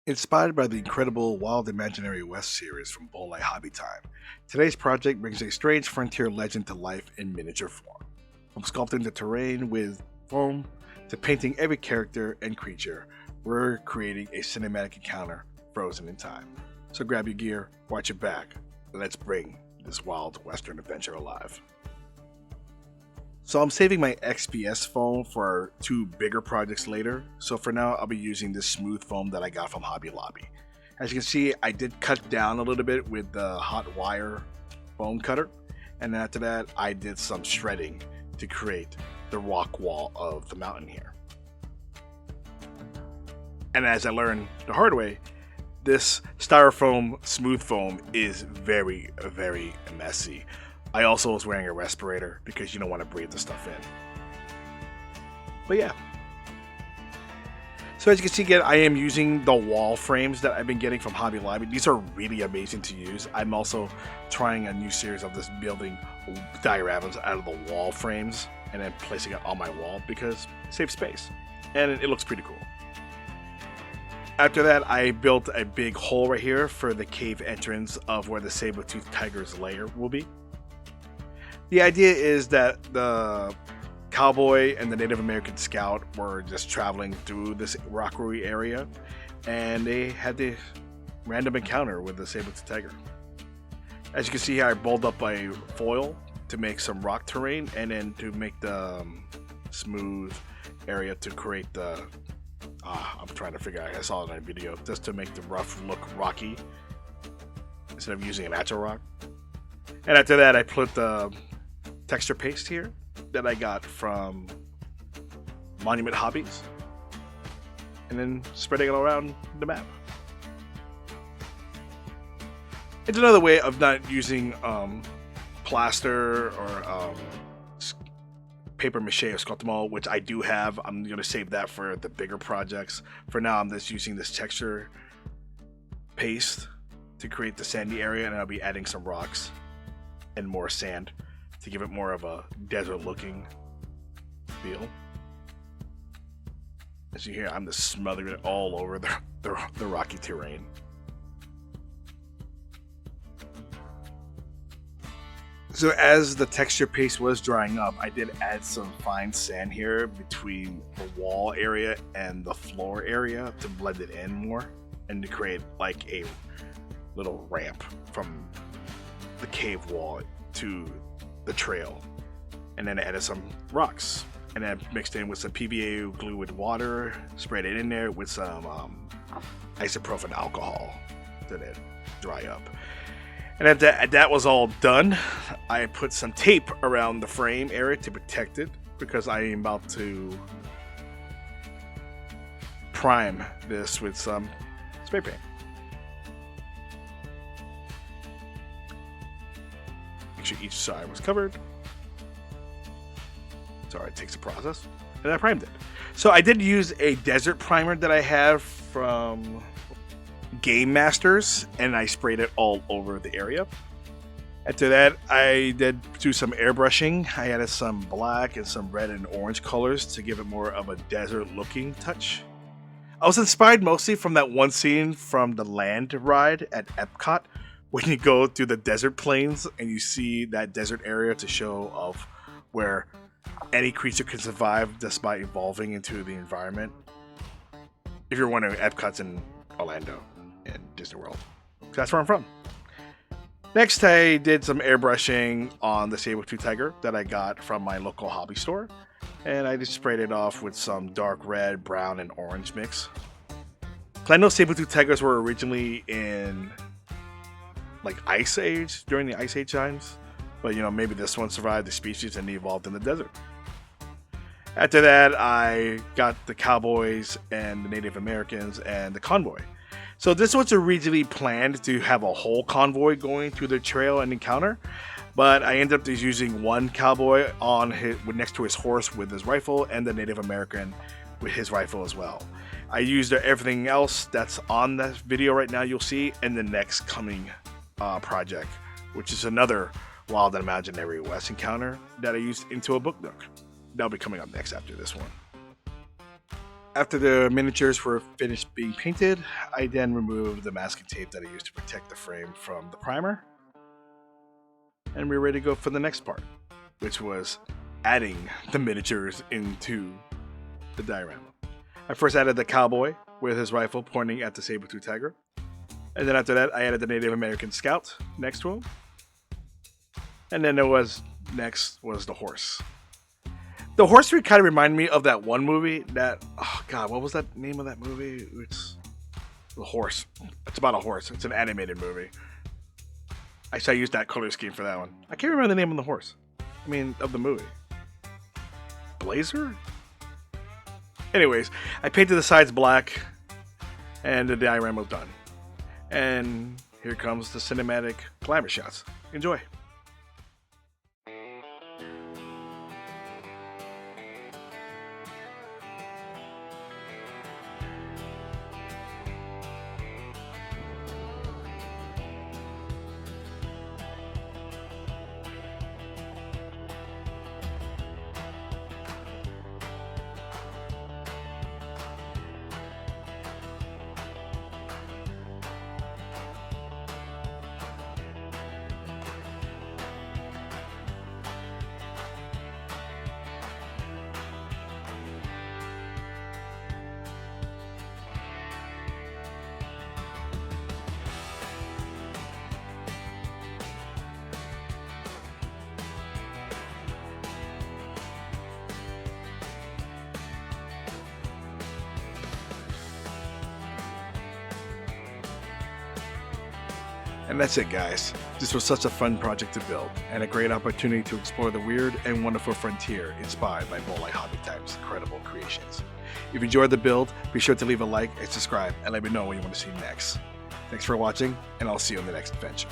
Inspired by the incredible Wild Imaginary West series from Boylei Hobby Time, today's project brings a strange frontier legend to life in miniature form. From sculpting the terrain with foam to painting every character and creature, we're creating a cinematic encounter frozen in time. So grab your gear, watch your back, and let's bring this wild western adventure alive. So I'm saving my XPS foam for two bigger projects later, so for now I'll be using this smooth foam that I got from Hobby Lobby. As you can see, I did cut down a little bit with the hot wire foam cutter, and after that I did some shredding to create the rock wall of the mountain here. And as I learned the hard way, this styrofoam smooth foam is very, very messy. I also was wearing a respirator because you don't want to breathe the stuff in. But yeah. So as you can see again, I am using the wall frames that I've been getting from Hobby Lobby. These are really amazing to use. I'm also trying a new series of this building dioramas out of the wall frames and then placing it on my wall because it saves space. And it looks pretty cool. After that, I built a big hole right here for the cave entrance of where the saber-toothed tiger's lair will be. The idea is that the cowboy and the Native American scout were just traveling through this rockery area, and they had this random encounter with the saber-toothed tiger. As you can see here, I balled up a foil to make some rock terrain, and then to make the smooth area to create the... I'm trying to figure out, I saw it in a video, just to make the rough look rocky, instead of using a natural rock. And after that, I put the texture paste here that I got from Monument Hobbies, and then spreading it around the map. It's another way of not using plaster or paper mache or sculpting, which I do have. I'm going to save that for the bigger projects. For now, I'm just using this texture paste to create the sandy area, and I'll be adding some rocks and more sand to give it more of a desert looking feel. As you hear, I'm just smothering it all over the rocky terrain. So as the texture paste was drying up, I did add some fine sand here between the wall area and the floor area to blend it in more and to create like a little ramp from the cave wall to the trail. And then I added some rocks and then mixed in with some PVA glue with water, sprayed it in there with some isopropyl alcohol to then dry up. And after that was all done, I put some tape around the frame area to protect it because I am about to prime this with some spray paint. Make sure each side was covered. Sorry, it takes a process. And I primed it. So I did use a desert primer that I have from Game Masters, and I sprayed it all over the area. After that, I did do some airbrushing. I added some black and some red and orange colors to give it more of a desert looking touch. I was inspired mostly from that one scene from the land ride at Epcot when you go through the desert plains and you see that desert area to show of where any creature can survive just by evolving into the environment. If you're wondering, Epcot's in Orlando in Disney World. That's where I'm from. Next, I did some airbrushing on the saber-toothed tiger that I got from my local hobby store. And I just sprayed it off with some dark red, brown, and orange mix. I know saber-toothed tigers were originally in like Ice Age, during the Ice Age times. But maybe this one survived the species and evolved in the desert. After that, I got the cowboys and the Native Americans and the convoy. So this was originally planned to have a whole convoy going through the trail and encounter, but I ended up just using one cowboy next to his horse with his rifle, and the Native American with his rifle as well. I used everything else that's on that video right now you'll see in the next coming project, which is another Wild and Imaginary West encounter that I used into a book nook. That'll be coming up next after this one. After the miniatures were finished being painted, I then removed the masking tape that I used to protect the frame from the primer. And we were ready to go for the next part, which was adding the miniatures into the diorama. I first added the cowboy with his rifle pointing at the saber-toothed tiger. And then after that, I added the Native American scout next to him. And then next was the horse. The horse kind of reminded me of that one movie that, oh God, what was that name of that movie? It's The Horse. It's about a horse. It's an animated movie. I used that color scheme for that one. I can't remember the name of the horse. Of the movie. Blazer? Anyways, I painted the sides black, and the diorama was done. And here comes the cinematic glamour shots. Enjoy. And that's it, guys. This was such a fun project to build, and a great opportunity to explore the weird and wonderful frontier inspired by Boylei Hobby Time's incredible creations. If you enjoyed the build, be sure to leave a like and subscribe, and let me know what you want to see next. Thanks for watching, and I'll see you on the next adventure.